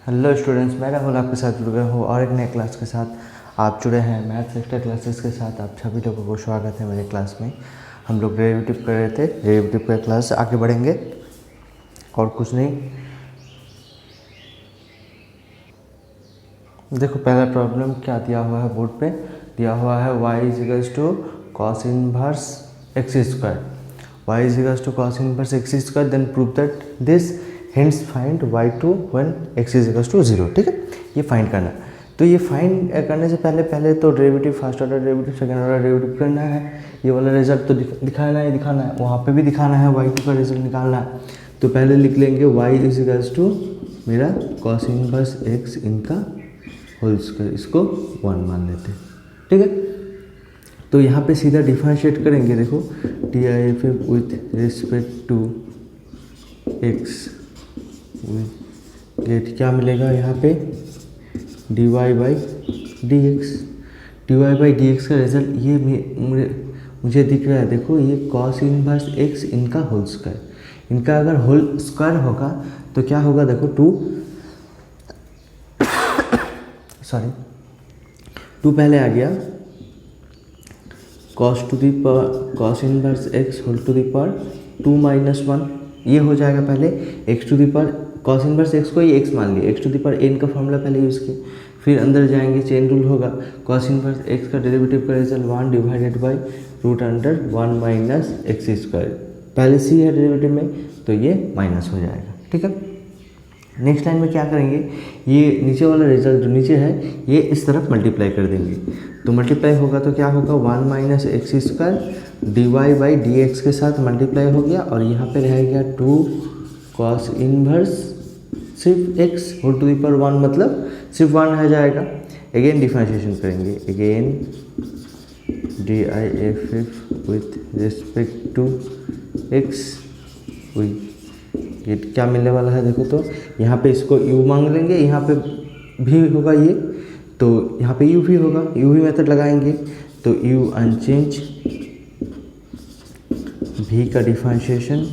Hello students, मैं राहुल आपके साथ जुड़ गया हूँ और एक नए क्लास के साथ आप जुड़े हैं मैथ्स एक्स्ट्रा क्लासेस के साथ। आप सभी लोगों को स्वागत है मेरे क्लास में। हम लोग डेरिवेटिव कर रहे थे, डेरिवेटिव का क्लास आगे बढ़ेंगे और कुछ नहीं। देखो पहला प्रॉब्लम क्या दिया हुआ है बोर्ड पे, दिया हुआ है y is to cos inverse x square, y is to cos inverse x square, then prove that this, hence find y2 when x is to 0। ठीक है, ये फाइंड करना। तो ये फाइंड करने से पहले तो derivative, first order derivative, second order derivative करना है। ये वाला रिजल्ट तो दिखाना है, वहाँ पे भी दिखाना है, y2 का रिजल्ट निकालना है। तो पहले लिख लेंगे y इज टू मेरा कॉस इनवर्स एक्स इनका होल स्क्वायर, इसको 1 मान लेते हैं। ठीक है, तो यहाँ पे सीधा डिफरेंशिएट करेंगे। देखो D I F F with respect to x get क्या मिलेगा यहाँ पे, d Y by D x. D Y by D x का रिजल्ट ये मुझे दिख रहा है। देखो ये कॉस इनवर्स एक्स इनका होल स्क्वायर, इनका अगर होल स्क्वायर होगा तो क्या होगा, देखो 2 पहले आ गया, cos inverse x whole to the power 2 minus 1, ये हो जाएगा। पहले x to the power cos inverse x को ही एक्स मान लिया, x to the power n का फॉर्मूला पहले यूज़ किया। फिर अंदर जाएंगे, चेन रूल होगा, कॉस इनवर्स एक्स का डेरिवेटिव का result 1 divided by root under 1 minus x square. पहले सी है डेरिवेटिव में तो ये माइनस हो जाएगा। ठीक है, नेक्स्ट लाइन में क्या करेंगे, ये नीचे वाला रिजल्ट जो नीचे है ये इस तरफ मल्टीप्लाई कर देंगे। तो मल्टीप्लाई होगा तो क्या होगा, 1 minus x square d Y by D x के साथ मल्टीप्लाई हो गया, और यहाँ पे रह गया 2 कॉस इनवर्स सिर्फ x whole to the power 1, मतलब सिर्फ 1 रह जाएगा। अगेन डिफरेंशिएशन करेंगे, again D I F F with respect to x ये क्या मिलने वाला है। देखो तो यहाँ पे इसको u मांग लेंगे, यहाँ पे भी होगा ये, तो यहाँ पे u भी होगा, u भी मेथड लगाएंगे तो u अनचेंज, v का differentiation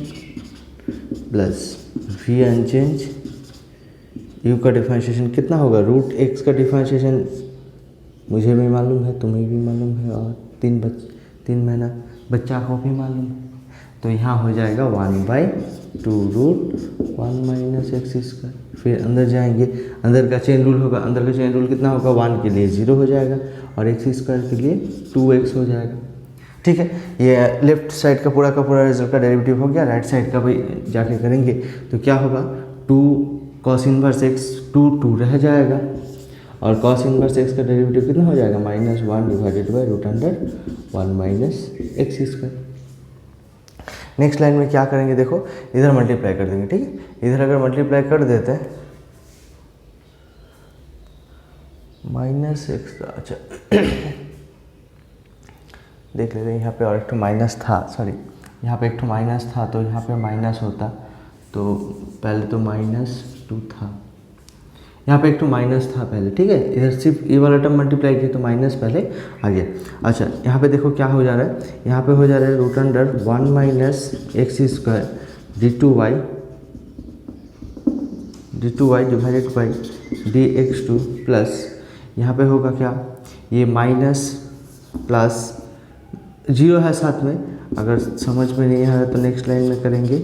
plus v unchanged, u का डिफरेंशिएशन कितना होगा, रूट x का डिफरेंशिएशन मुझे भी मालूम है, तुम्हें भी मालूम है, और 3 महीना बच्चा को भी मालूम है। तो यहाँ हो जाएगा 1/2 रूट 1 माइनस एक्स स्क्वायर। फिर अंदर जाएंगे, अंदर का चेन रूल होगा, अंदर का चेन रूल कितना होगा, 1 के लिए 0 हो जाएगा और एक्स स्क्वायर के लिए 2x हो जाएगा। ठीक है, ये लेफ्ट साइड का पूरा रिजल्ट का डेरिवेटिव हो गया। राइट साइड का भी जाके करेंगे तो क्या होगा, 2 कॉस इनवर्स एक्स 2 रह जाएगा, और कॉस इनवर्स एक्स का डेरिवेटिव कितना हो जाएगा, -1 divided by root under 1 minus x square. Next line में क्या करेंगे, देखो इधर मल्टीप्लाई कर देंगे। ठीक है, इधर अगर मल्टीप्लाई कर देते हैं माइनस एक्स, अच्छा देख लेते हैं, यहाँ पे और एक माइनस था, सॉरी यहाँ पे एक माइनस था, तो यहाँ पे माइनस होता, तो पहले तो -2 था, यहाँ पे एक माइनस था पहले। ठीक है, इधर सिर्फ ये वाला टर्म मल्टीप्लाई किया तो माइनस पहले आ गया। अच्छा यहाँ पे देखो क्या हो जा रहा है, यहाँ पे हो जा रहा है root under 1 minus x square d2y divided by dx2 plus, यहाँ पे होगा क्या, ये माइनस प्लस 0 है साथ में, अगर समझ में नहीं आ रहा तो नेक्स्ट लाइन में करेंगे,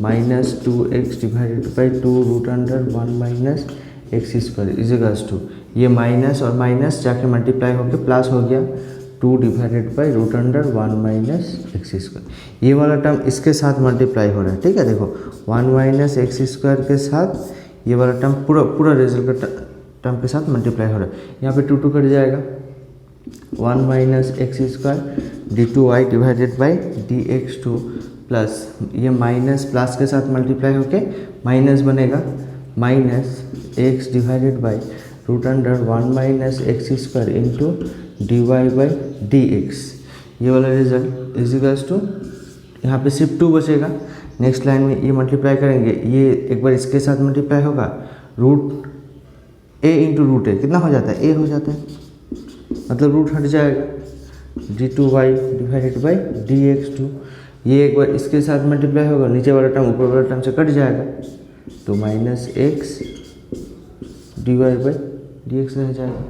-2x divided by 2 root under 1 minus x square equals to, ये माइनस और माइनस जाके मल्टीप्लाई होकर प्लस हो गया 2 divided by root under 1 minus x square. ये वाला टर्म इसके साथ मल्टीप्लाई हो रहा है। ठीक है, देखो 1 माइनस एक्स स्क्वायर के साथ ये वाला टर्म पूरा रिजल्ट का टर्म के साथ मल्टीप्लाई हो रहा है। यहाँ पे 2 कट जाएगा, 1 minus x square d2y divided by dx2 plus, ये माइनस प्लस के साथ मल्टीप्लाई होके माइनस बनेगा, minus x divided by root under 1 minus x square into d Y by D x. ये वाला रिजल्ट इजिकल्स टू, यहाँ पे सिर्फ 2 बचेगा। नेक्स्ट लाइन में ये मल्टीप्लाई करेंगे, ये एक बार इसके साथ मल्टीप्लाई होगा, root a into root a कितना हो जाता है, a हो जाता है, मतलब रूट हट जाएगा, d2y डिवाइडेड बाई dx2, ये एक बार इसके साथ मल्टीप्लाई होगा, नीचे वाला टर्म ऊपर वाला टर्म से कट जाएगा, तो -x d Y by D x रह जाएगा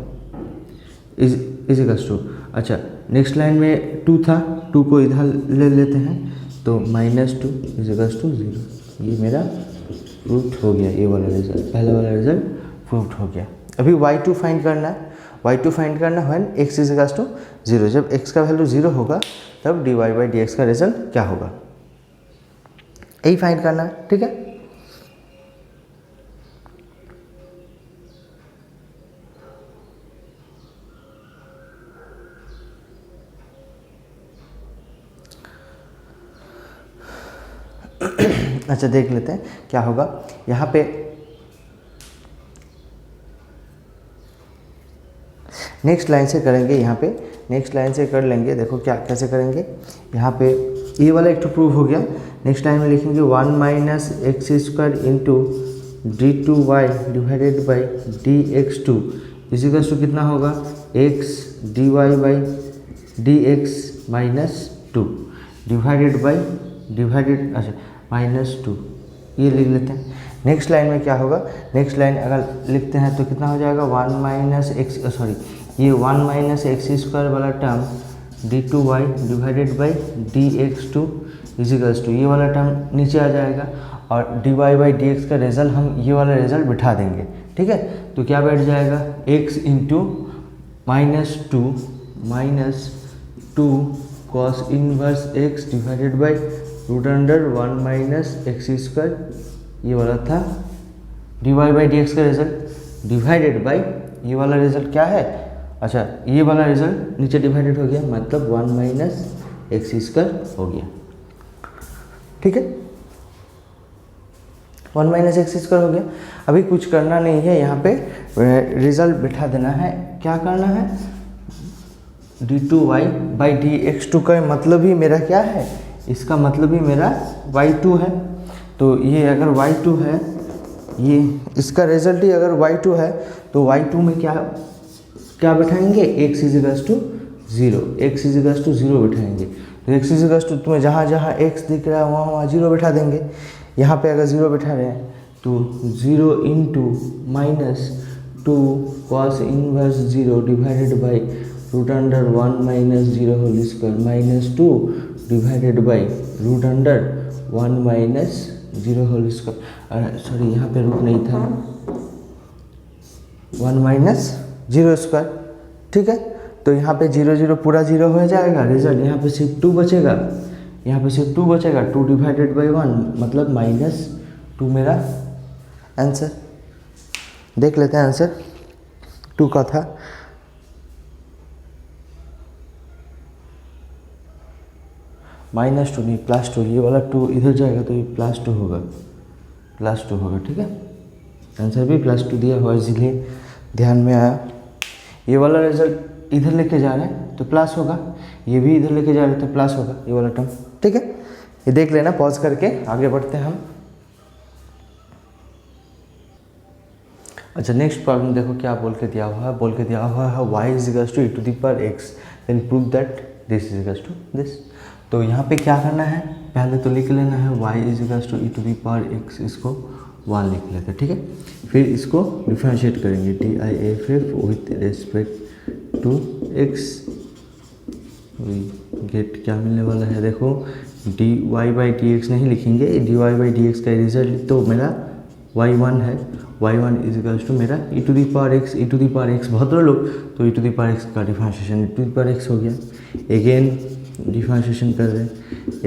इज इक्वल्स टू, अच्छा नेक्स्ट लाइन में 2 था, 2 को इधर ले लेते हैं तो -2 इज इक्वल्स टू 0। ये मेरा प्रूफ हो गया, ये वाला रिजल्ट, पहला वाला रिजल्ट प्रूफ हो गया। अभी y2 फाइंड करना है, y2 फाइंड करना है x इज इक्वल्स टू 0। जब x का वैल्यू 0 होगा तब dy बाई डी एक्स का रिजल्ट क्या होगा, यही फाइंड करना है, ठीक है। अच्छा देख लेते हैं क्या होगा यहाँ पे। नेक्स्ट लाइन से करेंगे, यहाँ पे नेक्स्ट लाइन से कर लेंगे। देखो क्या कैसे करेंगे, यहाँ पे ये वाला एक तो प्रूव हो गया। नेक्स्ट लाइन में लिखेंगे 1 minus x square into d2y divided by dx2 is equals to कितना होगा, x dy by dx minus 2 divided अच्छा -2, ये लिख लेते हैं। नेक्स्ट लाइन में क्या होगा, नेक्स्ट लाइन अगर लिखते हैं तो कितना हो जाएगा 1 माइनस एक्स, सॉरी ये 1 माइनस एक्स स्क्वायर वाला term d2y divided by dx2 is equals to, ये वाला टर्म नीचे आ जाएगा और dy बाई dx का रिजल्ट हम ये वाला रिजल्ट बिठा देंगे, ठीक है। तो क्या बैठ जाएगा x into -2 cos inverse x divided by root under 1 minus x square, ये वाला था dy बाई डी एक्स का रिजल्ट डिवाइडेड बाई ये वाला रिजल्ट क्या है, अच्छा ये वाला रिजल्ट नीचे डिवाइडेड हो गया, मतलब 1 माइनस एक्स स्क्वायर हो गया, ठीक है। 1 माइनस एक्स स्क्वायर हो गया। अभी कुछ करना नहीं है, यहाँ पे रिजल्ट बिठा देना है। क्या करना है, d2y बाई dx2 का मतलब ही मेरा क्या है, इसका मतलब ही मेरा y2 है। तो ये अगर y2 है, ये इसका रिजल्ट ही अगर y2 है तो y2 में क्या बैठाएंगे, x is equals to 0, x is equals to 0 बैठाएंगे। तो x इज इक्वल्स टू तुम्हें जहाँ जहाँ x दिख रहा है वहाँ 0 बैठा देंगे। यहाँ पे अगर 0 बैठा रहे हैं तो 0 into -2 cos inverse 0 divided by root under 1 minus 0 whole square -2 divided by root under 1 minus 0 whole square, sorry यहाँ पे रूट नहीं था, 1 माइनस 0 स्क्वायर, ठीक है। तो यहाँ पे 0 0 पूरा 0 हो जाएगा, रिजल्ट यहाँ पे सिर्फ 2 बचेगा, यहाँ पे सिर्फ 2 बचेगा, 2 डिवाइडेड बाई 1 मतलब -2 मेरा आंसर। देख लेते हैं आंसर 2 का था। -2 नहीं +2, ये वाला 2 इधर जाएगा तो ये +2 होगा, +2 होगा, ठीक है। आंसर भी +2 दिया हुआ, इसलिए ध्यान में आया। ये वाला रिजल्ट इधर लेके जा रहे हैं तो प्लस होगा, ये भी इधर लेके जा रहे हैं तो प्लस होगा, ये वाला टर्म, ठीक है। ये देख लेना, पॉज करके आगे बढ़ते हैं हम। अच्छा नेक्स्ट प्रॉब्लम देखो क्या बोल के दिया हुआ है, बोल के दिया हुआ है y is equals to e⁻x then prove that this is equals to this. तो यहाँ पे क्या करना है, पहले तो लिख लेना है y is equals to e⁻x, इसको 1 लिख लेते हैं, ठीक है। फिर इसको डिफरेंशिएट करेंगे DIFF with respect to x, get क्या मिलने वाला है, देखो dy बाई dx नहीं लिखेंगे, dy बाई dx का रिजल्ट तो मेरा y1 है, y1 इज इक्वल्स टू मेरा e⁻x बहुत लोग तो e⁻x का डिफरेंशिएशन e⁻x हो गया। अगेन डिफरेंशिएशन कर रहे हैं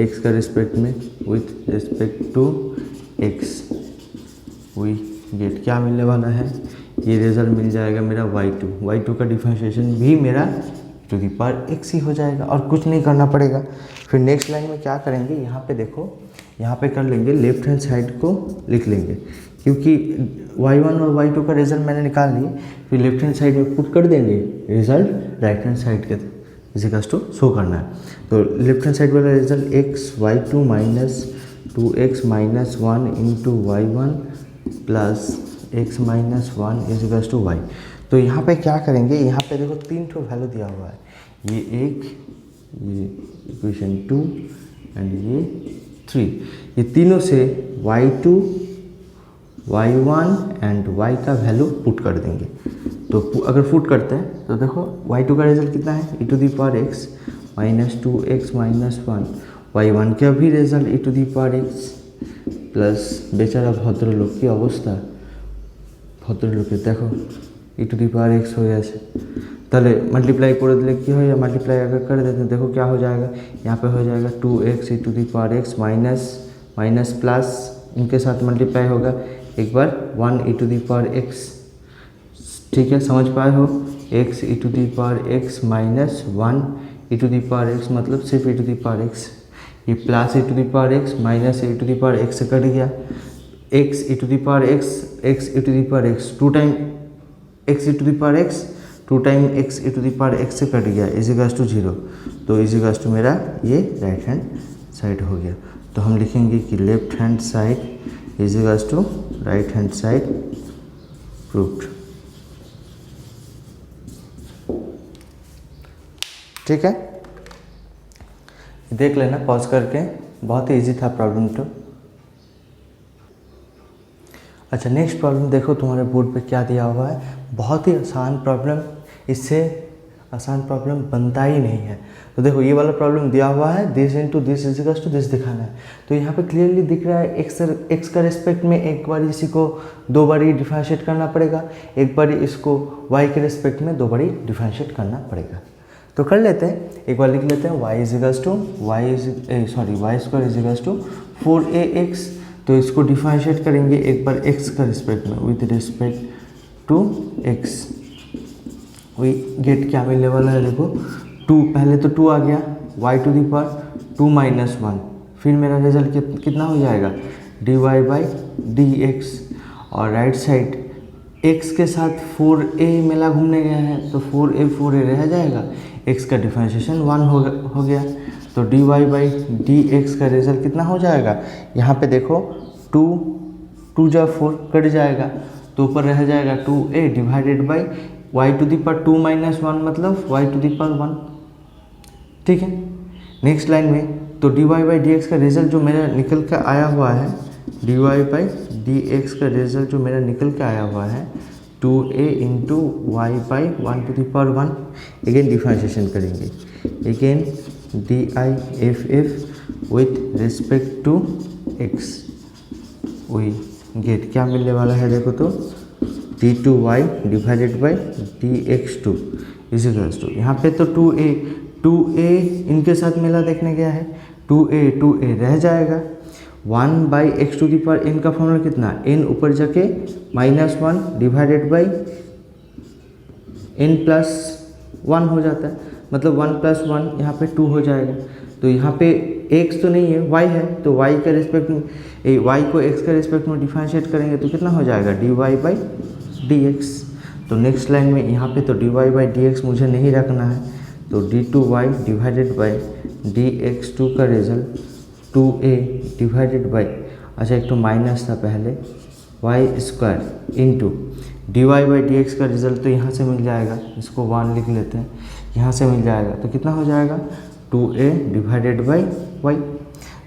x का रिस्पेक्ट में विथ रिस्पेक्ट टू x, वही गेट क्या मिलने वाला है, ये रिजल्ट मिल जाएगा मेरा y2 का डिफरेंशिएशन भी मेरा e⁻x ही हो जाएगा और कुछ नहीं करना पड़ेगा। फिर नेक्स्ट लाइन में क्या करेंगे, यहाँ पे देखो, यहाँ पे कर लेंगे लेफ्ट हैंड साइड को लिख लेंगे, क्योंकि y1 और y2 का रिजल्ट मैंने निकाल लिए, फिर लेफ्ट हैंड साइड में पुट कर देंगे, रिजल्ट राइट हैंड साइड के इजिकल्स टू शो करना है। तो लेफ्ट हैंड साइड वाला result x y2 minus 2x minus 1 into y1 plus x minus 1 equals to y। तो यहाँ पे क्या करेंगे, यहाँ पे देखो 3 ठो वैल्यू दिया हुआ है, ये इक्वेशन 2 एंड ये 3, ये तीनों से y2 y1 एंड y का वैल्यू पुट कर देंगे। तो अगर पुट करते हैं तो देखो y2 का रिजल्ट कितना है e⁻x -2x - 1, y1 का भी रिजल्ट e⁻x प्लस बेचारा भद्रलोक की अवस्था, ভদ্রলোকে দেখো e⁻x हो गया से তাহলে मल्टीप्लाई कर दिले कि हो या मल्टीप्लाई अगर कर देते हैं देखो क्या हो जाएगा, यहाँ पे हो जाएगा 2x e⁻x माइनस प्लस इनके साथ मल्टीप्लाई होगा एक बार 1 e⁻x, ठीक है समझ पाए हो, x e⁻x माइनस 1 e⁻x मतलब सिर्फ e⁻x, ये प्लस e⁻x माइनस e⁻x से कट गया, x e⁻x 2 time x e⁻x 2 time x e⁻x से कट गया इजिकल्स टू 0, तो इजिकल्स टू मेरा ये राइट हैंड साइड हो गया। तो हम लिखेंगे कि left hand side equals to right hand side proved. ठीक है, देख लेना पॉज करके, बहुत ही इजी था प्रॉब्लम तो। अच्छा नेक्स्ट प्रॉब्लम देखो तुम्हारे बोर्ड पे क्या दिया हुआ है, बहुत ही आसान प्रॉब्लम, इससे आसान प्रॉब्लम बनता ही नहीं है। तो देखो ये वाला प्रॉब्लम दिया हुआ है this into this equals to this दिखाना है, तो यहाँ पे क्लियरली दिख रहा है एक्स का रिस्पेक्ट में एक बार इसी को 2 बारी डिफरेंशिएट करना पड़ेगा, एक बार इसको वाई के रिस्पेक्ट में 2 बारी डिफरेंशिएट करना पड़ेगा। तो कर लेते हैं, एक बार लिख लेते हैं Y square equals to 4ax, तो इसको डिफरेंशिएट करेंगे एक बार x का रिस्पेक्ट में विद रिस्पेक्ट टू x, वही गेट क्या मिलने वाला है देखो 2, पहले तो 2 आ गया y⁻2 - 1, फिर मेरा रिजल्ट कितना हो जाएगा dy/dx, और राइट साइड x के साथ 4a मेला घूमने गया है तो 4a रह जाएगा, x का डिफरेंशिएशन 1 हो गया, तो dy/dx का रिजल्ट कितना हो जाएगा, यहाँ पे देखो 2 जा 4 कट जाएगा, तो ऊपर रह जाएगा 2a डिवाइडेड बाई y⁻2 - 1 मतलब y⁻1, ठीक है। नेक्स्ट लाइन में तो dy/dx का रिजल्ट जो मेरा निकल कर आया हुआ है, dy/dx का रिजल्ट जो मेरा निकल के आया हुआ है 2a into y/1⁻1, again differentiation करेंगे, again diff with respect to x, वही गेट क्या मिलने वाला है देखो तो d2y divided by dx2 equals to, यहाँ पे तो 2a इनके साथ मेला देखने गया है, 2a रह जाएगा, 1/x⁴n का फॉर्मूला कितना, n ऊपर जाके -1 डिवाइडेड बाई n+1 हो जाता है, मतलब 1 + 1 यहाँ पे 2 हो जाएगा, तो यहाँ पे x तो नहीं है y है, तो y के रिस्पेक्ट में y को x के रिस्पेक्ट में डिफरेंशिएट करेंगे तो कितना हो जाएगा dy/dx। तो नेक्स्ट लाइन में यहाँ पे तो dy/dx मुझे नहीं रखना है, तो d2y डिवाइडेड बाई dx2 का रिजल्ट 2a डिवाइडेड बाई, अच्छा एक तो माइनस था पहले y² इंटू dy/dx का रिजल्ट तो यहाँ से मिल जाएगा, इसको 1 लिख लेते हैं, यहाँ से मिल जाएगा तो कितना हो जाएगा 2a डिवाइडेड बाई y।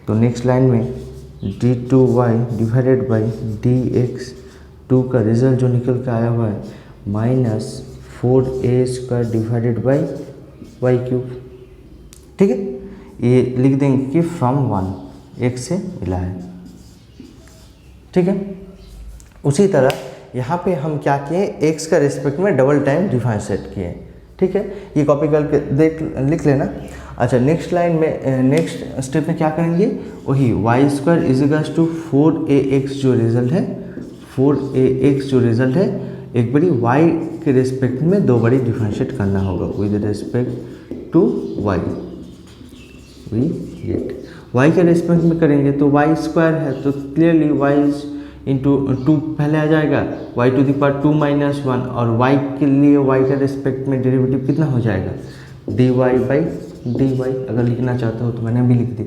तो नेक्स्ट लाइन में d2y डिवाइडेड बाई dx2 का रिजल्ट जो निकल के आया हुआ है -4a² डिवाइडेड बाई y³, ठीक है। ये लिख देंगे कि फ्रॉम 1 एक से मिला है, ठीक है। उसी तरह यहाँ पे हम क्या किए, x का रिस्पेक्ट में डबल टाइम डिफरेंशिएट किए, ठीक है, ये कॉपी करके लिख लेना। अच्छा नेक्स्ट लाइन में नेक्स्ट स्टेप में क्या करेंगे, वही y² इजिकल्स टू 4ax जो रिजल्ट है, 4ax जो रिजल्ट है एक बारी y के रिस्पेक्ट में 2 बारी डिफरेंशिएट करना होगा with respect to y, we get y के रिस्पेक्ट में करेंगे तो y² है तो क्लियरली y इंटू 2 पहले आ जाएगा y⁻2 - 1, और y के लिए y के रिस्पेक्ट में डेरिवेटिव कितना हो जाएगा dy/dy, अगर लिखना चाहते हो तो मैंने भी लिख दी।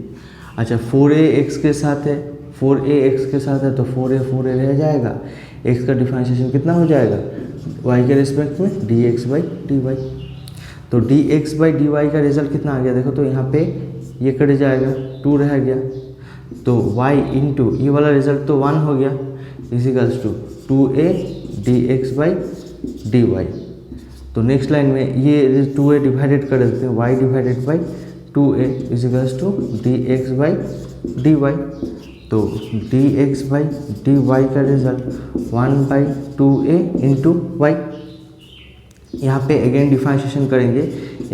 अच्छा 4ax के साथ है, 4ax के साथ है तो 4a रह जाएगा, x का डिफरेंशिएशन कितना हो जाएगा y के रिस्पेक्ट में dx/dy, तो dx/dy का रिजल्ट कितना आ गया देखो, तो यहाँ पे ये कट जाएगा 2 रह गया, तो y इंटू ये वाला रिजल्ट तो 1 हो गया, equals to 2a dx by dy। तो नेक्स्ट लाइन में ये 2a डिवाइडेड कर देते हैं, y divided by 2a equals to dx by dy। तो dx बाई dy का रिजल्ट 1/2a इंटू y। यहाँ पे अगेन डिफरेंशिएशन करेंगे,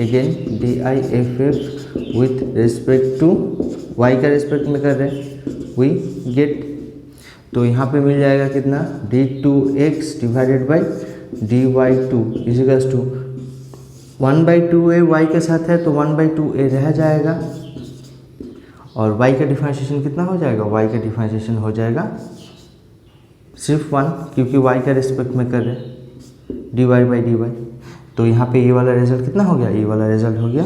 again DIFF with respect to y का रिस्पेक्ट में कर रहे हैं, वी गेट। तो यहाँ पे मिल जाएगा कितना, d2x divided by dy2 equals to 1/2a y के साथ है तो 1/2a रह जाएगा, और y का डिफरेंशिएशन कितना हो जाएगा, y का डिफरेंशिएशन हो जाएगा सिर्फ 1, क्योंकि y का रिस्पेक्ट में कर रहे हैं, dy बाई dy। तो यहाँ पे ये वाला रिजल्ट कितना हो गया, ये वाला रिजल्ट हो गया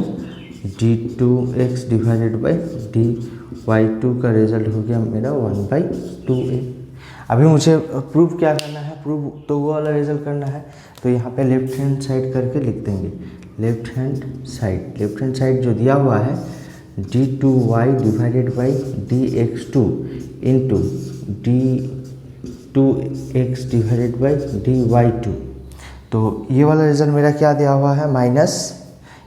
d2x डिवाइडेड बाई dy2 का रिजल्ट हो गया मेरा 1/2a। अभी मुझे प्रूव क्या करना है, प्रूव तो वो वाला रिजल्ट करना है। तो यहाँ पे लेफ्ट हैंड साइड करके लिख देंगे, लेफ्ट हैंड साइड जो दिया हुआ है d2y divided by dx2 into d2x divided by dy2। तो ये वाला रिजल्ट मेरा क्या दिया हुआ है, माइनस,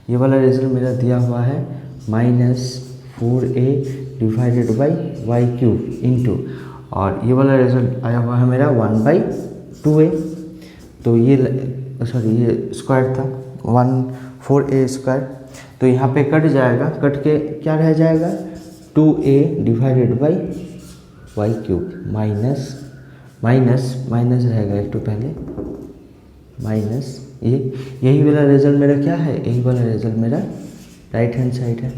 ये वाला रिजल्ट मेरा दिया हुआ है -4a divided by y³ into, और ये वाला रिजल्ट आया हुआ है मेरा 1/2a। तो ये सॉरी ये स्क्वायर था 4a स्क्वायर। तो यहाँ पे कट जाएगा, कट के क्या रह जाएगा 2a divided by y³ minus minus रहेगा एक तो पहले माइनस ये, यही वाला रिजल्ट मेरा क्या है, यही वाला रिजल्ट मेरा राइट हैंड साइड है।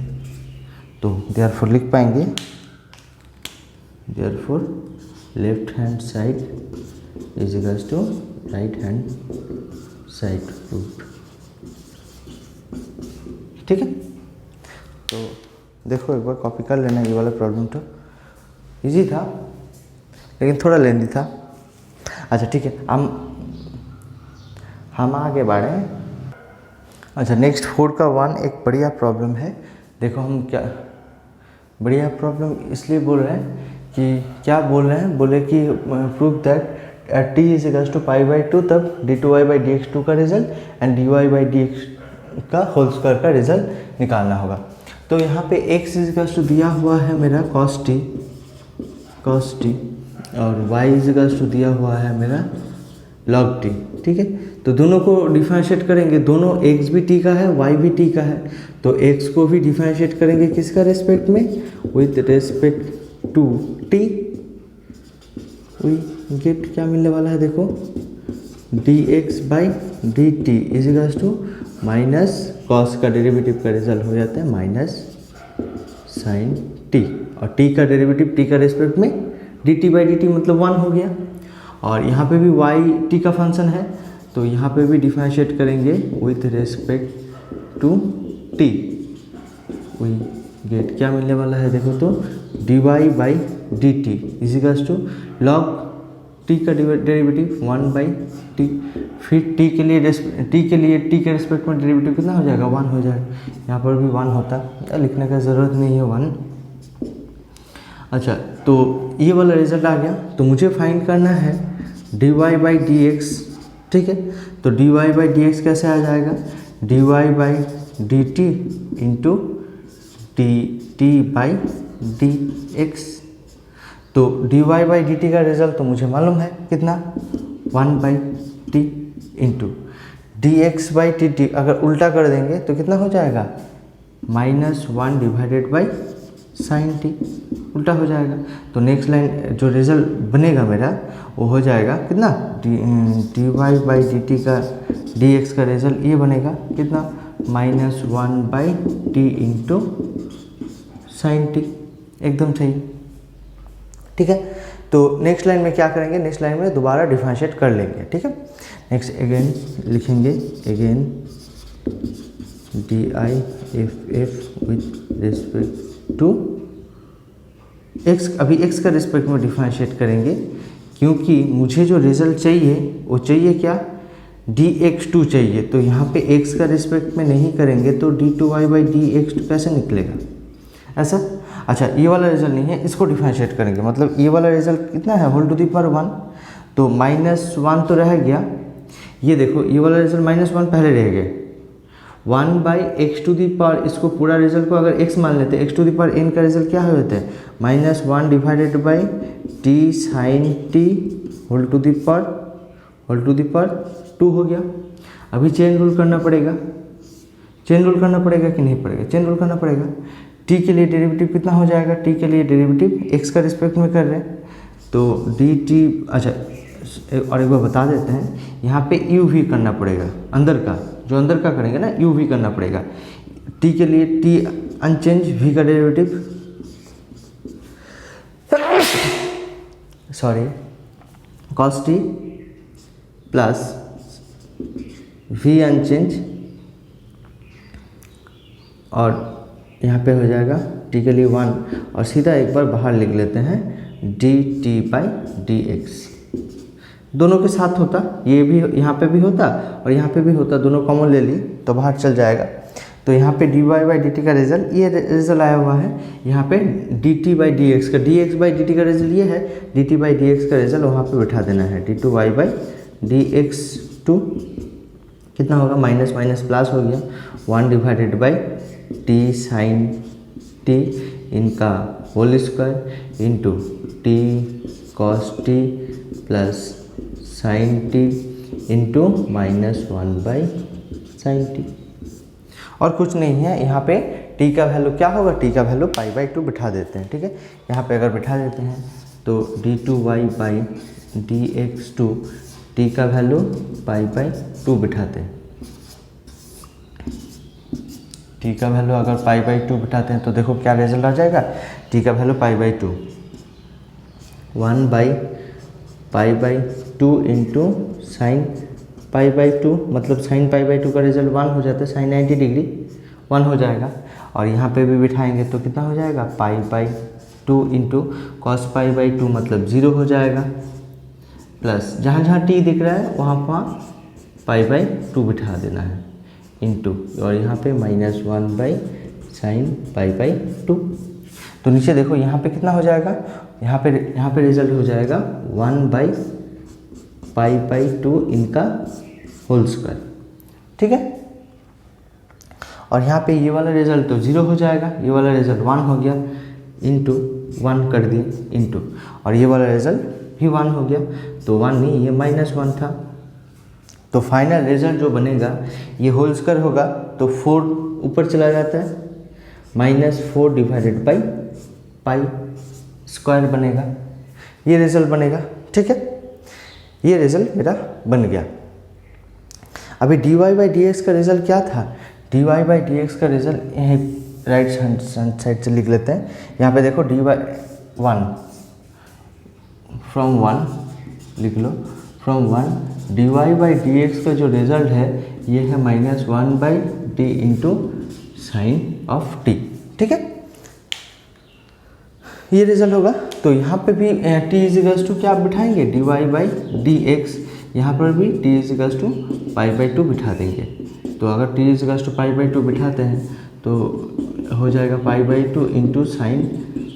तो देयरफॉर लिख पाएंगे, therefore left hand side is equals to right hand side root. ठीक है, तो देखो एक बार कॉपी कर लेना, ये वाला प्रॉब्लम तो इजी था लेकिन थोड़ा लेंदी था। अच्छा ठीक है, हम आगे बढ़ें। अच्छा नेक्स्ट 4 का 1 एक बढ़िया प्रॉब्लम है। देखो हम क्या बढ़िया प्रॉब्लम इसलिए बोल रहे हैं कि क्या बोल रहे हैं, बोले कि prove that t is equals to π/2 तब d2y बाई dx2 का result and dy by dx का होल स्क्वायर का रिजल्ट निकालना होगा। तो यहाँ पे x इज इक्वल्स टू दिया हुआ है मेरा cos t और y इज इक्वल्स टू दिया हुआ है मेरा log t। ठीक है, तो दोनों को डिफरेंशिएट करेंगे, दोनों x भी t का है y भी t का है, तो x को भी डिफरेंशिएट करेंगे किसका रेस्पेक्ट में, with respect to t। We get क्या मिलने वाला है, देखो dx by dt is equals to minus cos का डेरिवेटिव का रिजल्ट हो जाता है माइनस साइन t, और t का डेरिवेटिव t का रेस्पेक्ट में dt बाई dt मतलब 1 हो गया। और यहाँ पे भी y t का फंक्शन है, तो यहाँ पे भी डिफरेंशिएट करेंगे विथ रेस्पेक्ट टू t। वही गेट क्या मिलने वाला है, देखो तो dy by dt is equals to log t का डेरिवेटिव 1/t। फिर t के लिए t के रेस्पेक्ट में डेरिवेटिव कितना हो जाएगा, 1 हो जाएगा। यहाँ पर भी 1 होता, लिखने का ज़रूरत नहीं है 1। अच्छा तो ये वाला रिजल्ट आ गया। तो मुझे फाइंड करना है dy बाई dx। ठीक है, तो dy बाई dx कैसे आ जाएगा, dy by dt into dt by dx। तो dy बाई dt का रिजल्ट तो मुझे मालूम है कितना 1/t into dx by dt, अगर उल्टा कर देंगे तो कितना हो जाएगा -1 डिवाइडेड बाई साइन t, उल्टा हो जाएगा। तो नेक्स्ट लाइन जो रिजल्ट बनेगा मेरा वो हो जाएगा कितना dy बाई dt का dx का रिजल्ट ये बनेगा कितना -1/t इंटू साइन t, एकदम सही। ठीक है, तो नेक्स्ट लाइन में क्या करेंगे, नेक्स्ट लाइन में दोबारा डिफरेंशिएट कर लेंगे। ठीक है, नेक्स्ट अगेन लिखेंगे again DIFF with respect to x। अभी x का रिस्पेक्ट में डिफरेंशिएट करेंगे, क्योंकि मुझे जो रिजल्ट चाहिए वो चाहिए क्या dx2 चाहिए। तो यहाँ पे x का रिस्पेक्ट में नहीं करेंगे तो d2y बाई dx2 कैसे निकलेगा ऐसा। अच्छा ये वाला रिजल्ट नहीं है, इसको डिफरेंशिएट करेंगे, मतलब ये वाला रिजल्ट कितना है होल टू दी पावर 1, तो -1 तो रह गया। ये देखो ये वाला रिजल्ट -1 पहले रह गया, 1/x टू दी पावर, इसको पूरा रिजल्ट को अगर x मान लेते हैं, x to the power n का रिजल्ट क्या होता है -1 divided by t sine t whole to the power 2 हो गया। अभी चेन रूल करना पड़ेगा, चेन रूल करना पड़ेगा कि नहीं पड़ेगा, चेन रूल करना पड़ेगा। t के लिए डेरिवेटिव कितना हो जाएगा, t के लिए डेरिवेटिव x का रिस्पेक्ट में कर रहे हैं तो dt, अच्छा और एक बार बता देते हैं, यहाँ पे u भी करना पड़ेगा, अंदर का जो अंदर का करेंगे ना u भी करना पड़ेगा। t के लिए t अनचेंज, v का derivative sorry cos t plus v unchanged, और यहाँ पे हो जाएगा t के लिए 1, और सीधा एक बार बाहर लिख लेते हैं dt/dx। दोनों के साथ होता, ये भी यहाँ पे भी होता और यहाँ पे भी होता, दोनों कॉमन ले ली तो बाहर चल जाएगा। तो यहाँ पे dy/dt का रिजल्ट, ये रिजल्ट आया हुआ है, यहाँ पे dt/dx का, dx/dt का रिजल्ट ये है, dt/dx का रिजल्ट वहाँ पे बैठा देना है, d2y/dx टू कितना होगा, माइनस माइनस प्लस हो गया, 1 divided by t sine t इनका whole square into t cos t plus sine t into -1/sin t। और कुछ नहीं है, यहाँ पे t का वैल्यू क्या होगा, t का वैल्यू π/2 बिठा देते हैं, ठीक है। यहाँ पे अगर बिठा देते हैं तो d2y/dx टू t का वैल्यू π/2 बिठाते हैं, t का वैल्यू अगर π/2 बिठाते हैं तो देखो क्या रिजल्ट आ जाएगा, t का वैल्यू π/2, 1/π/2 इंटू साइन π/2, मतलब साइन π/2 का रिजल्ट 1 हो जाता है, साइन 90 डिग्री 1 हो जाएगा। और यहाँ पे भी बिठाएंगे तो कितना हो जाएगा, π/2 इंटू कॉस π/2 मतलब 0 हो जाएगा, प्लस जहाँ जहाँ t दिख रहा है वहाँ π/2 बिठा देना है इंटू, और यहाँ पे -1/sin π/2। तो नीचे देखो यहाँ पे कितना हो जाएगा, यहाँ पे रिजल्ट हो जाएगा 1/π/2 इनका होल स्क्वायर, ठीक है। और यहाँ पे ये वाला रिजल्ट तो 0 हो जाएगा, ये वाला रिजल्ट 1 हो गया, इंटू 1 कर दिए इंटू, और ये वाला रिजल्ट भी 1 हो गया, तो 1 नहीं ये -1 था। तो फाइनल रिजल्ट जो बनेगा ये होल स्क्वायर होगा तो 4 ऊपर चला जाता है, -4 डिवाइडेड बाई पाई स्क्वायर बनेगा, ये रिजल्ट बनेगा, ठीक है। ये रिजल्ट मेरा बन गया। अभी dy/dx का रिजल्ट क्या था, dy/dx का रिजल्ट यहीं राइट हैंड साइड से लिख लेते हैं। यहाँ पे देखो dy1 फ्रॉम 1 लिख लो, फ्रॉम 1 dy/dx का जो रिजल्ट है ये है -1/t into sine of t, ठीक है। ये रिजल्ट होगा। तो यहाँ पे भी t इजिकल्स टू क्या आप बिठाएंगे, dy/dx, यहाँ पर भी t इजिकल्स टू π/2 बिठा देंगे। तो अगर t इजिकल्स टू π/2 बिठाते हैं तो हो जाएगा π/2 इंटू साइन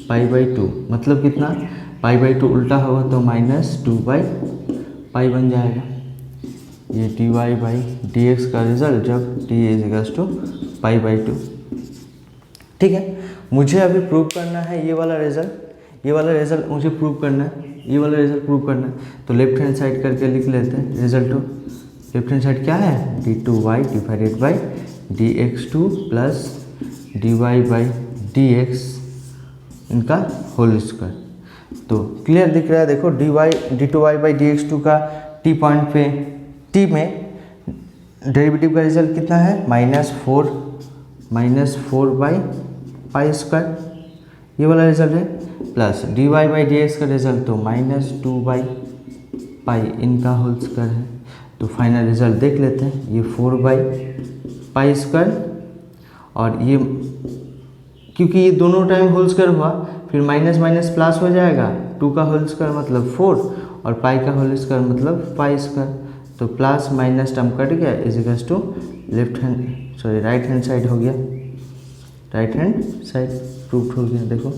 π/2, मतलब कितना, π/2 उल्टा होगा तो -2/π बन जाएगा। ये dy/dx का रिजल्ट जब t इजिकल्स टू π/2, ठीक है। मुझे अभी प्रूव करना है ये वाला रिजल्ट, ये वाला रिजल्ट मुझे प्रूव करना है, ये वाला रिजल्ट प्रूव करना है। तो लेफ्ट हैंड साइड करके लिख लेते हैं result two. Left hand side क्या है, d2y divided by dx2 plus dy/dx इनका होल स्क्वायर। तो क्लियर दिख रहा है, देखो d2y/dx2 का t पॉइंट पे, t में डेरिवेटिव का रिजल्ट कितना है, -4/पाई स्क्वायर, ये वाला रिजल्ट है, प्लस dy/dx का रिजल्ट तो -2/पाई इनका होल स्क्वायर है। तो फाइनल रिजल्ट देख लेते हैं, ये 4/पाई स्क्वायर, और ये क्योंकि ये दोनों टाइम होल स्क्वायर हुआ फिर माइनस माइनस प्लस हो जाएगा, 2 का होल स्क्वायर मतलब 4 और पाई का होल स्क्वायर मतलब पाई स्क्वायर। तो प्लस माइनस टर्म कट गया, equals to right hand side हो गया, राइट हैंड साइड। प्रूव हो गया। देखो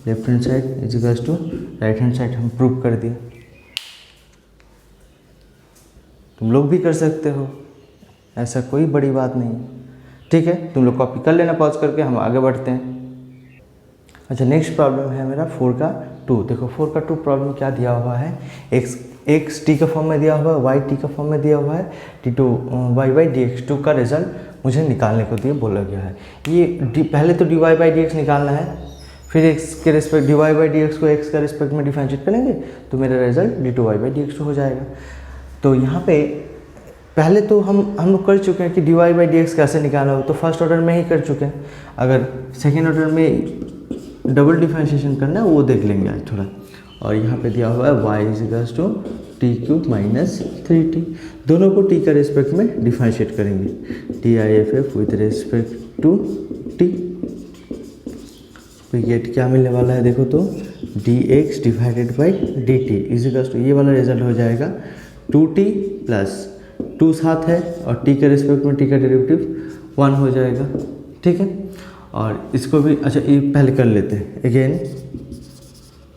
left hand side is equals to right hand side हम प्रूव कर दिए। तुम लोग भी कर सकते हो, ऐसा कोई बड़ी बात नहीं है। ठीक है, तुम लोग कॉपी कर लेना पॉज करके, हम आगे बढ़ते हैं। अच्छा नेक्स्ट प्रॉब्लम है मेरा 4 का 2। देखो 4 का 2 प्रॉब्लम क्या दिया हुआ है, एक्स टी का फॉर्म में दिया हुआ है, वाई टी का फॉर्म में दिया हुआ है, टी2 वाई बाई डी एक्स 2 का रिजल्ट मुझे निकालने को दिए बोला गया है। ये पहले तो D Y by D X निकालना है, फिर एक्स के respect D Y by D X को एक्स का रिस्पेक्ट में डिफरेंशिएट करेंगे तो मेरा रिजल्ट डी2 वाई बाई डी एक्स 2 हो जाएगा। तो यहाँ पे पहले तो हम लोग कर चुके हैं कि d Y by D x कैसे निकालना हो, तो फर्स्ट ऑर्डर में ही कर चुके हैं। अगर सेकेंड ऑर्डर में डबल डिफरेंशिएशन करना है वो देख लेंगे आज थोड़ा। और यहाँ पे दिया हुआ है y is equals to t cube minus 3t, दोनों को t का रिस्पेक्ट में डिफरेंशिएट करेंगे, d i F F with respect to t। तो ये क्या मिलने वाला है देखो तो dx divided by dt is equals to ये वाला रिजल्ट हो जाएगा 2t प्लस 2 साथ है और t के रिस्पेक्ट में t का डेरिवेटिव 1 हो जाएगा। ठीक है, और इसको भी अच्छा ये पहले कर लेते हैं अगेन।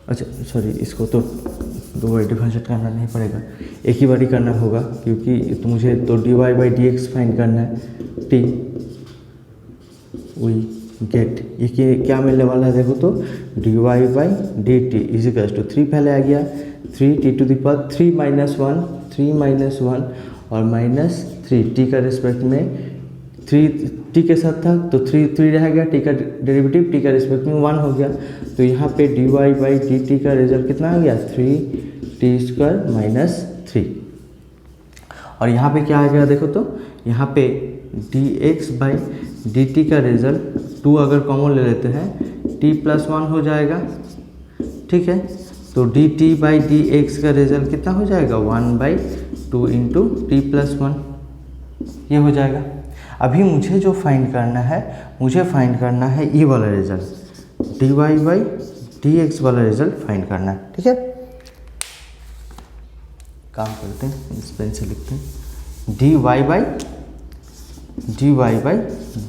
अच्छा सॉरी, इसको तो दो बार डिफरेंशिएट करना नहीं पड़ेगा, एक ही बार ही करना होगा क्योंकि तो मुझे तो D Y by D x find करना है। टी वी गेट ये क्या मिलने वाला है देखो तो D Y by D t is equals to 3 पहले आ गया, 3 t to the power 3 minus 1 3 minus 1 और माइनस 3 टी का रिस्पेक्ट में 3 टी के साथ था तो 3 रह गया, टी का डेरिवेटिव टी का रिस्पेक्ट में 1 हो गया। तो यहाँ पे d Y by D T का रिजल्ट कितना आ गया 3t² माइनस 3। और यहाँ पे क्या आ गया देखो तो यहाँ पे dx बाई डी टी का रिजल्ट 2 अगर कॉमन ले लेते हैं t प्लस 1 हो जाएगा। ठीक है, तो D T by D x का रिजल्ट कितना हो जाएगा 1/2 इंटू टी प्लस 1 ये हो जाएगा। अभी मुझे जो फाइंड करना है, मुझे फाइंड करना है ये वाला result D Y by D x वाला रिजल्ट फाइंड करना है। ठीक है, काम करते हैं, इस पेन से लिखते हैं D Y by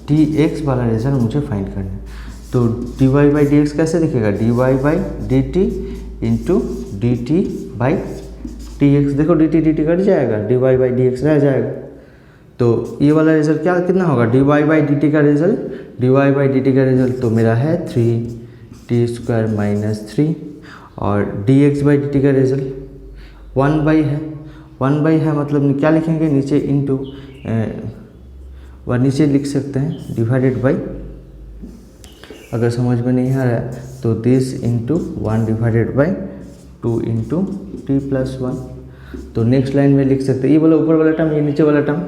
D x वाला रिजल्ट मुझे फाइंड करना है। तो D Y by D x कैसे दिखेगा D Y by D T into D T by T X. देखो डी टी कट जाएगा, D Y by D x रह जाएगा। तो ये वाला रिजल्ट क्या कितना होगा D Y by D T का result, D Y by D T का रिजल्ट तो मेरा है 3t² माइनस 3 और D x by D T का रिजल्ट 1 है मतलब क्या लिखेंगे नीचे इंटू व नीचे लिख सकते हैं डिवाइडेड बाई, अगर समझ में नहीं आ रहा है तो this into 1 divided by 2 into T plus 1। तो नेक्स्ट लाइन में लिख सकते हैं ये वाला ऊपर वाला टर्म, ये नीचे वाला टर्म।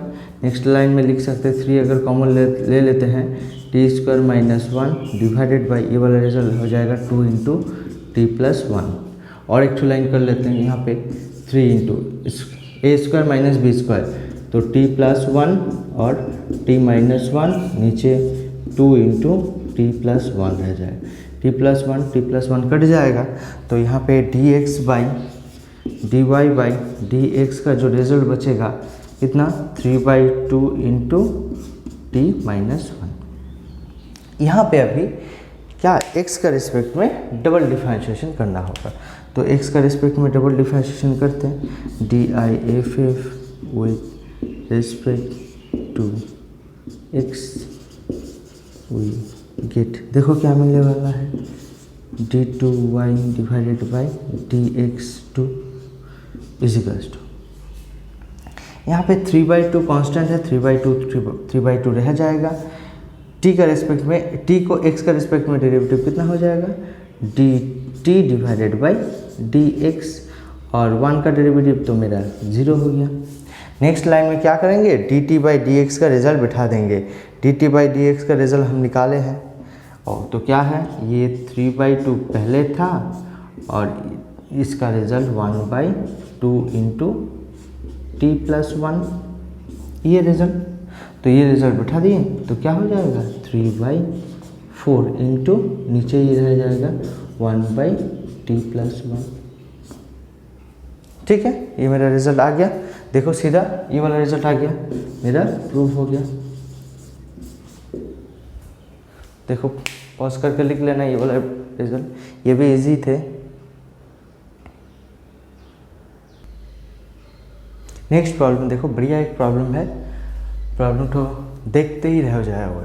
नेक्स्ट लाइन में लिख सकते हैं 3 अगर कॉमन ले लेते हैं t² माइनस 1 डिवाइडेड बाई ये वाला रिजल्ट हो जाएगा 2 इंटू टी प्लस 1। और एक लाइन कर लेते हैं यहाँ पे 3 इंटू a² माइनस b², तो t प्लस 1 और t माइनस 1 नीचे 2 इंटू टी प्लस 1 रह जाएगा, t प्लस 1 कट जाएगा। तो यहाँ पे dx by d Y by D x का जो रिजल्ट बचेगा कितना 3/2 इंटू टी माइनस 1। यहाँ पे अभी क्या x का रिस्पेक्ट में डबल डिफरेंशिएशन करना होगा, तो x का रिस्पेक्ट में डबल डिफरेंशिएशन करते हैं d I F F with respect to x we get. देखो क्या मिलने वाला है d2y divided by dx2 is equals to यहाँ पे 3/2 कांस्टेंट है, 3/2 रह जाएगा। t का रिस्पेक्ट में t को x का रिस्पेक्ट में डेरिवेटिव कितना हो जाएगा dt डिवाइडेड बाई dx और 1 का डेरिवेटिव तो मेरा 0 हो गया। नेक्स्ट लाइन में क्या करेंगे dt बाई dx का रिजल्ट बिठा देंगे, dt बाई dx का रिजल्ट हम निकाले हैं और तो क्या है ये 3/2 पहले था और इसका रिजल्ट 1/2 इंटू टी प्लस 1 ये रिजल्ट। तो ये रिजल्ट बिठा दिए तो क्या हो जाएगा 3/4 इंटू नीचे ये रह जाएगा 1/t प्लस 1। ठीक है, ये मेरा रिजल्ट आ गया। देखो सीधा ये वाला रिजल्ट आ गया, मेरा प्रूफ हो गया। देखो पॉज करके लिख लेना ये वाला रिजल्ट, ये भी इजी थे। नेक्स्ट प्रॉब्लम देखो, बढ़िया एक प्रॉब्लम है, प्रॉब्लम तो देखते ही रह जाए वो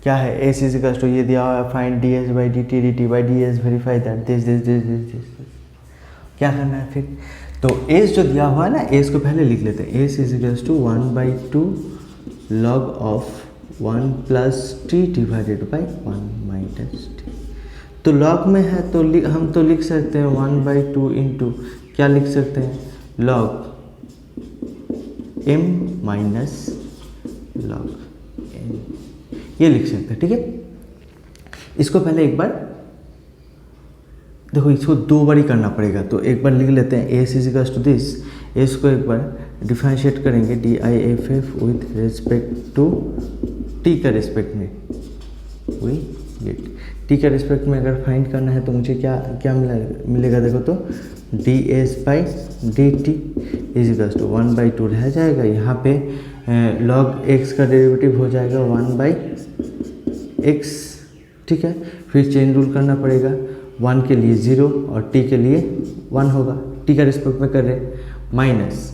क्या है। एस इज इक्वल टू ये दिया हुआ है, find D S by D T D T by D S, verify that this this this this this. क्या करना है फिर, तो एस जो दिया हुआ है ना, एस को पहले लिख लेते हैं। S is equal to 1/2 log of 1 plus t divided by 1 minus t. तो लॉग में है तो हम तो लिख सकते हैं 1/2 इंटू क्या लिख सकते हैं, log m minus log n, ये लिख सकते हैं। ठीक है, इसको पहले एक बार देखो, इसको दो बार ही करना पड़ेगा, तो एक बार लिख लेते हैं s is equal to this. S को एक बार डिफरेंशिएट करेंगे d I F F with respect to T का रिस्पेक्ट में, वही गेट टी का रिस्पेक्ट में अगर फाइंड करना है तो मुझे क्या क्या मिलेगा देखो, तो d S by D t is equal to 1/2 रह जाएगा। यहाँ पे लॉग एक्स का डेरिवेटिव हो जाएगा 1/x। ठीक है, फिर चेन रूल करना पड़ेगा, 1 के लिए 0 और t के लिए 1 होगा, t का रिस्पेक्ट में कर रहे, माइनस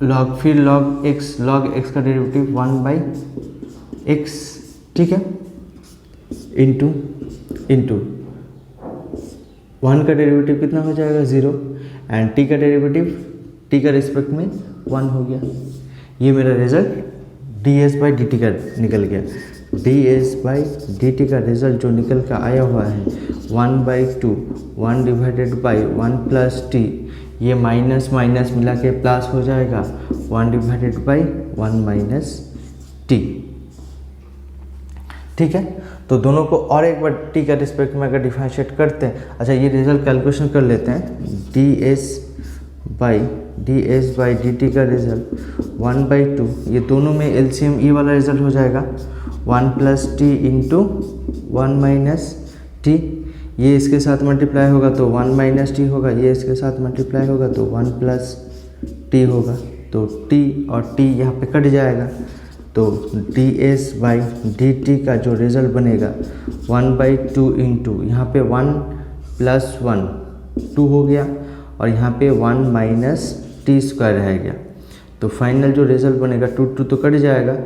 लॉग, फिर लॉग x का डेरिवेटिव 1/x। ठीक है, इंटू 1 का डेरिवेटिव कितना हो जाएगा 0 एंड t का डेरिवेटिव t का रिस्पेक्ट में 1 हो गया। ये मेरा result ds by D T का निकल गया। ds बाई डी टी का रिजल्ट जो निकल कर आया हुआ है 1/2 1 डिवाइडेड बाई 1 प्लस टी, ये माइनस माइनस मिला के प्लस हो जाएगा 1 डिवाइडेड बाई 1 माइनस टी। ठीक है, तो दोनों को और एक बार टी का रिस्पेक्ट में अगर डिफरेंशिएट करते हैं, अच्छा ये रिजल्ट कैलकुलेशन कर लेते हैं। ds बाई डी टी का रिजल्ट 1/2, ये दोनों में एलसीएम ई वाला रिजल्ट हो जाएगा 1 plus T into 1 minus T. ये इसके साथ मल्टीप्लाई होगा तो 1 माइनस टी होगा, ये इसके साथ मल्टीप्लाई होगा तो 1 प्लस टी होगा, तो टी और टी यहाँ पे कट जाएगा, तो d S by D T का जो रिजल्ट बनेगा 1/2 इंटू यहाँ पे 1 प्लस 1 2 हो गया और यहाँ पे 1 माइनस टी स्क्वायर रह गया, तो फाइनल जो रिजल्ट बनेगा 2 तो कट जाएगा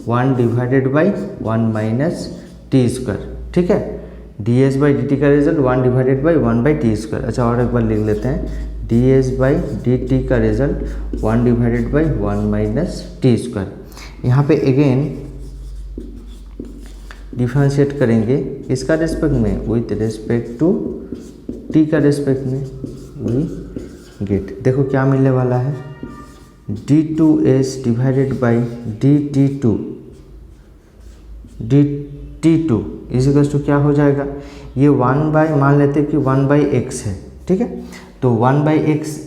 1 divided by 1 minus T square. ठीक है, D S by D T का result 1 divided by 1/t square. अच्छा और एक बार लिख लेते हैं, D S by D T का result 1 divided by 1 minus T square. यहाँ पे अगेन डिफरेंशिएट करेंगे इसका रिस्पेक्ट में विथ रिस्पेक्ट टू टी का रिस्पेक्ट में, वी गेट देखो क्या मिलने वाला है, d2s divided by dt2 is equal to क्या हो जाएगा, ये 1 मान लेते हैं कि 1/x है। ठीक है, तो 1/x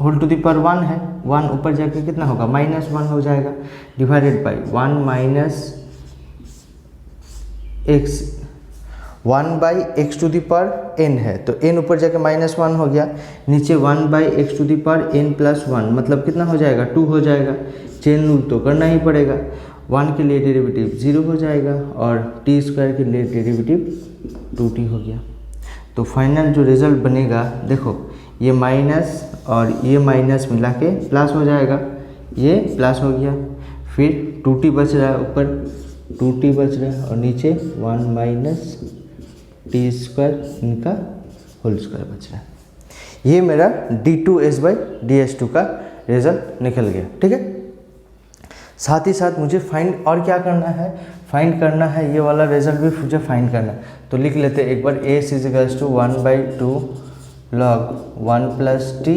whole to the power 1 है, 1 ऊपर जाके कितना होगा -1 हो जाएगा, divided by 1 minus x, 1/x to the power n है, तो n ऊपर जाके -1 हो गया, नीचे 1/x to the power n plus 1 मतलब कितना हो जाएगा 2 हो जाएगा। चेन रूल तो करना ही पड़ेगा, 1 के लिए डेरिवेटिव 0 हो जाएगा और टी स्क्वायर के लिए डेरिवेटिव 2t हो गया। तो फाइनल जो रिजल्ट बनेगा देखो, ये माइनस और ये माइनस मिला के प्लस हो जाएगा, ये प्लस हो गया, फिर 2t बच रहा है, ऊपर 2t बच रहा है और नीचे 1 माइनस टी स्क्वायर इनका होल स्क्वायर बच रहा है। ये मेरा d2s बाई ds2 का रिजल्ट निकल गया। ठीक है, साथ ही साथ मुझे फाइंड और क्या करना है, फाइंड करना है ये वाला रिजल्ट भी मुझे फाइंड करना है। तो लिख लेते हैं एक बार, s is equal to 1/2 log 1 plus t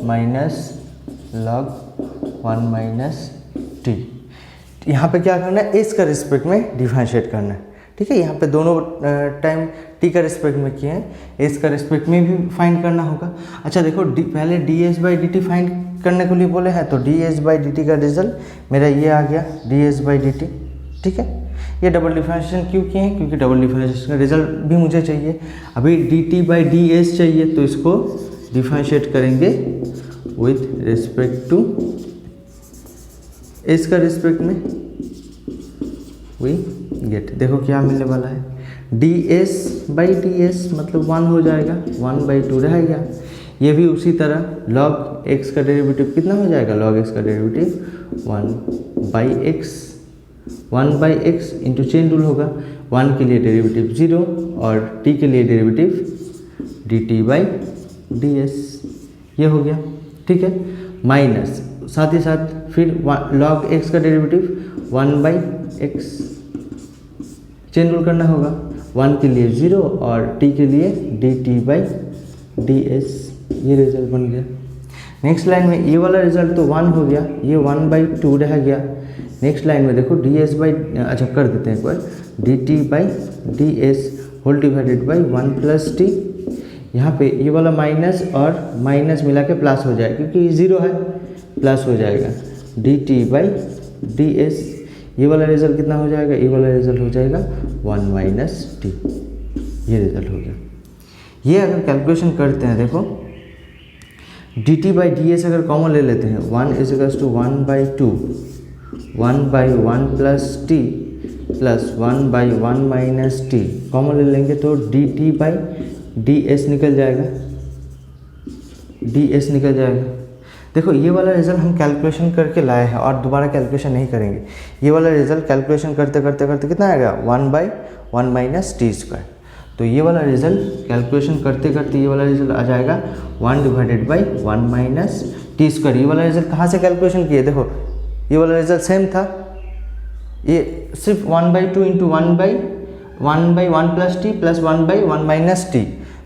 minus log 1 minus t. यहाँ पे क्या करना है, s का रिस्पेक्ट में डिफरेंशिएट करना है। ठीक है, यहाँ पे दोनों टाइम टी का रिस्पेक्ट में किए हैं, एस का रिस्पेक्ट में भी फाइंड करना होगा। अच्छा देखो, पहले D S by D T find करने के लिए बोले हैं, तो d S by D T का रिजल्ट मेरा ये आ गया, D S by D T. ठीक है, ये डबल डिफरेंशिएशन क्यों किए हैं, क्योंकि डबल डिफरेंशिएशन का रिजल्ट भी मुझे चाहिए। अभी D T by D S चाहिए, तो इसको डिफरेंशिएट करेंगे विथ रिस्पेक्ट टू एस का रिस्पेक्ट में, वी गेट देखो क्या मिलने वाला है, D S by D S मतलब 1 हो जाएगा, 1/2 रह गया। ये भी उसी तरह लॉग एक्स का डेरिवेटिव कितना हो जाएगा, लॉग एक्स का derivative 1/x into chain rule होगा, 1 के लिए डेरिवेटिव 0 और t के लिए डेरिवेटिव dt/ds, ये हो गया। ठीक है, माइनस साथ ही साथ फिर लॉग x का डेरिवेटिव 1/x, चेन रूल करना होगा, 1 के लिए 0 और t के लिए dt/ds, ये रिजल्ट बन गया। नेक्स्ट लाइन में ये वाला रिजल्ट तो 1 हो गया, ये 1/2 रह गया। नेक्स्ट लाइन में देखो अच्छा कर देते हैं एक बार, dt/ds whole divided by 1 + t। यहाँ पे ये वाला माइनस और माइनस मिला के प्लस हो जाएगा, क्योंकि ये 0 है, प्लस हो जाएगा dt/ds। ये वाला रिजल्ट कितना हो जाएगा, ये वाला रिजल्ट हो जाएगा 1 - t, ये रिजल्ट हो गया। ये अगर कैलकुलेशन करते हैं, देखो dt/ds अगर कॉमन ले लेते हैं, 1 = 1/2, 1/1 + t प्लस 1/1 - t कॉमन ले लेंगे तो dt/ds निकल जाएगा, ds निकल जाएगा। देखो ये वाला रिजल्ट हम कैलकुलेशन करके लाए हैं और दोबारा कैलकुलेशन नहीं करेंगे। ये वाला रिजल्ट कैलकुलेशन करते करते करते कितना आएगा, 1/1 - t²। तो ये वाला रिजल्ट कैलकुलेशन करते करते ये वाला रिजल्ट आ जाएगा 1/1 - t²। ये वाला रिजल्ट कहाँ से कैलकुलेशन किए, देखो ये वाला रिजल्ट सेम था, ये सिर्फ 1/2 इंटू 1/1 + t प्लस 1/1 - t।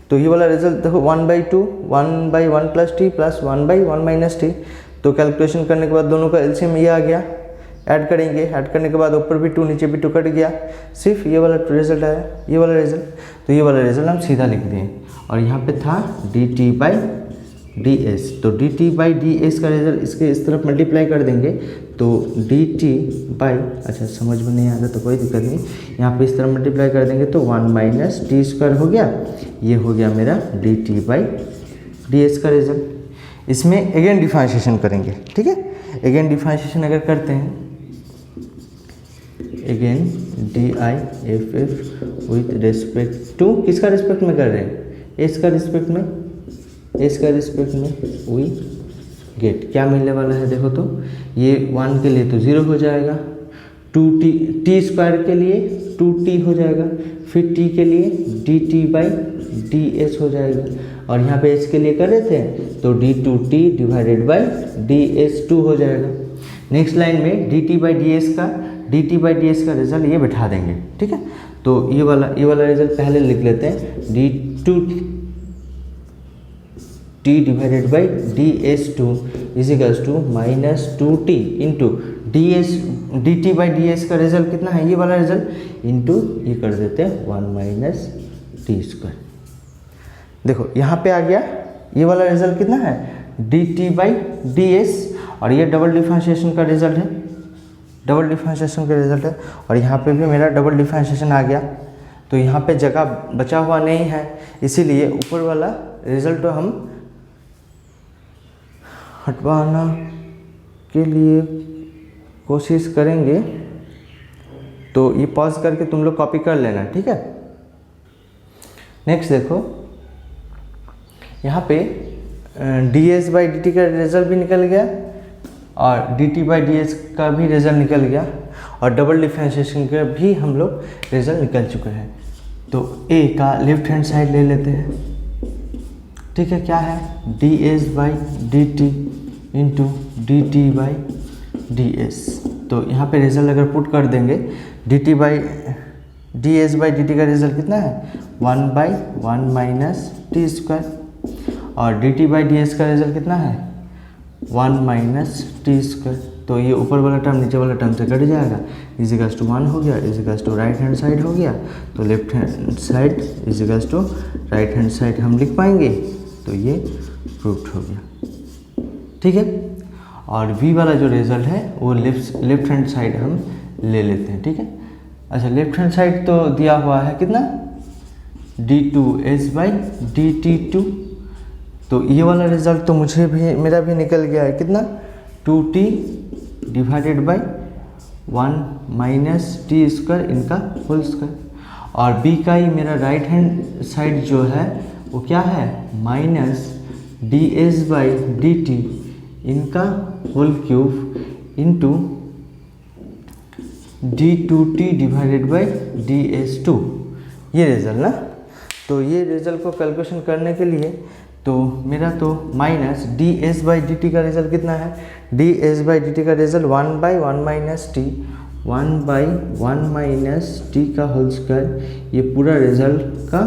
तो ये वाला रिजल्ट देखो 1/2, 1/1 + t प्लस 1/1 - t। तो कैलकुलेशन करने के बाद दोनों का एलसीएम ये आ गया, ऐड करेंगे, ऐड करने के बाद ऊपर भी 2 नीचे भी 2 कट गया, सिर्फ ये वाला रिजल्ट आया, ये वाला रिजल्ट। तो ये वाला रिजल्ट हम सीधा लिख दें और यहाँ पे था dt/ds। तो dt/ds का रिजल्ट इसके इस तरफ मल्टीप्लाई कर देंगे तो अच्छा समझ में नहीं आता तो कोई दिक्कत नहीं, यहाँ पे इस तरफ मल्टीप्लाई कर देंगे तो 1 - t² हो गया। ये हो गया मेरा dt/ds का रिजल्ट। इसमें अगेन डिफरेंशिएशन करेंगे, ठीक है। अगेन डिफरेंशिएशन अगर करते हैं, again DIFF with respect to, किसका रिस्पेक्ट में कर रहे हैं, एस का रिस्पेक्ट में, एस का रिस्पेक्ट में वी गेट क्या मिलने वाला है। देखो तो ये 1 के लिए तो 0 हो जाएगा, 2t² के लिए 2t हो जाएगा, फिर t के लिए dt/ds हो जाएगा, और यहाँ पे h के लिए कर रहे थे तो d2t/ds2 हो जाएगा। नेक्स्ट लाइन में dt/ds का रिजल्ट ये बैठा देंगे, ठीक है। तो ये वाला रिजल्ट पहले लिख लेते हैं, d2t/ds2 = -2t इंटू dt/ds का रिजल्ट कितना है, ये वाला रिजल्ट इंटू ये कर देते हैं 1 - t²। देखो यहाँ पे आ गया, ये वाला रिजल्ट कितना है dt/ds, और ये डबल डिफरेंशिएशन का रिजल्ट है, डबल डिफरेंशिएशन का रिजल्ट है, और यहाँ पे भी मेरा डबल डिफरेंशिएशन आ गया। तो यहाँ पे जगह बचा हुआ नहीं है, इसीलिए ऊपर वाला रिजल्ट तो हम हटवाना के लिए कोशिश करेंगे। तो ये पॉज करके तुम लोग कॉपी कर लेना, ठीक है। नेक्स्ट देखो यहाँ पे ds/dt का रिजल्ट भी निकल गया और dt/ds का भी रिजल्ट निकल गया, और डबल डिफरेंशिएशन का भी हम लोग रिजल्ट निकल चुके हैं। तो a का लेफ्ट हैंड साइड ले लेते हैं, ठीक है। क्या है, ds/dt इंटू dt/ds। तो यहाँ पे रिजल्ट अगर पुट कर देंगे, ds/dt का रिजल्ट कितना है 1/1 - t², और dt/ds का रिजल्ट कितना है 1 - t²। तो ये ऊपर वाला टर्म नीचे वाला टर्म से कट जाएगा, =1 हो गया, राइट हैंड साइड हो गया। तो left hand side right hand side हम लिख पाएंगे, तो ये प्रूव्ड हो गया, ठीक है। और v वाला जो रिजल्ट है वो लेफ्ट हैंड साइड हम ले लेते हैं, ठीक है। अच्छा, लेफ्ट हैंड साइड तो दिया हुआ है कितना d2s/dt2। तो ये वाला रिजल्ट तो मेरा भी निकल गया है, कितना 2t/1 - t² इनका होल स्क्वायर। और b का ही मेरा राइट हैंड साइड जो है वो क्या है, माइनस ds/dt इनका whole cube into d2t divided by ds2, ये रिजल्ट ना। तो ये रिजल्ट को कैलकुलेशन करने के लिए तो मेरा तो माइनस ds/dt का रिजल्ट कितना है, ds/dt का result 1/1 minus T, 1/1 minus T का होल स्क्वायर, ये पूरा रिजल्ट का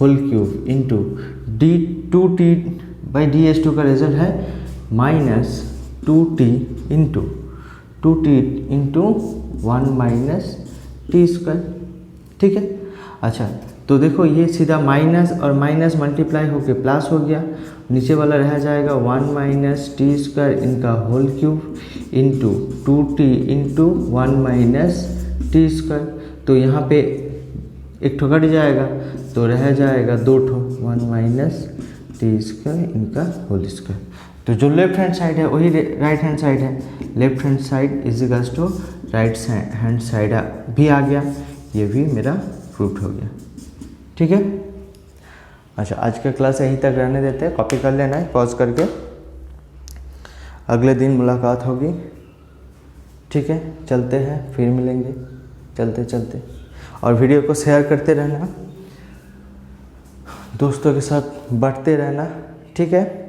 होल क्यूब इंटू d2t/ds2 का रिजल्ट है minus 2t into 1 minus T square, ठीक है। अच्छा तो देखो ये सीधा माइनस और माइनस मल्टीप्लाई होके प्लस हो गया, नीचे वाला रह जाएगा 1 माइनस टी स्क्वायर इनका whole cube into 2t into 1 minus T square. तो यहाँ पे एक ठो कट जाएगा तो रह जाएगा 2 ठो, 1 माइनस टी स्क्वायर इनका होल स्क्वायर। तो जो लेफ्ट हैंड साइड है वही राइट हैंड साइड है, left hand side is equals to right hand side भी आ गया, ये भी मेरा प्रूफ हो गया, ठीक है। अच्छा आज का क्लास यहीं तक रहने देते हैं, कॉपी कर लेना है पॉज करके, अगले दिन मुलाकात होगी, ठीक है। चलते हैं, फिर मिलेंगे चलते चलते, और वीडियो को शेयर करते रहना, दोस्तों के साथ बांटते रहना, ठीक है।